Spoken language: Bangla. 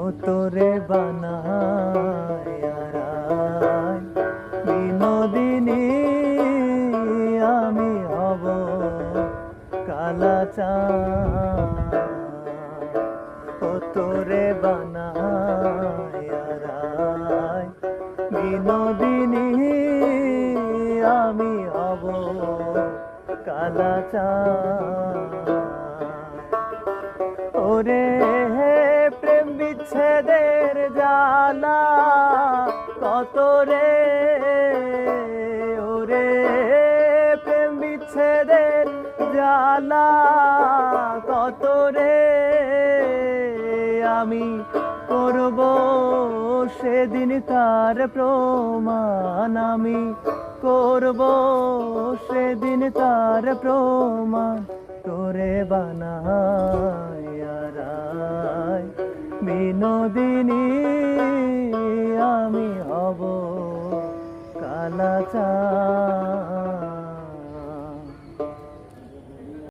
ও তোরে বানায় বিনোদিনী আমি হব কালাচাঁদ। ও তোরে বানায় বিনোদিনী আমি হব কালাচাঁদ। ওরে প্রেম বিচ্ছেদের জ্বালা কত রে, ওরে প্রেম বিচ্ছেদের জ্বালা কত রে, আমি করব সেদিন তার প্রমাণ, আমি করব সেদিন তার প্রমাণ। তোরে বানায় বিনোদিনী আমি হব কালাচাঁদ।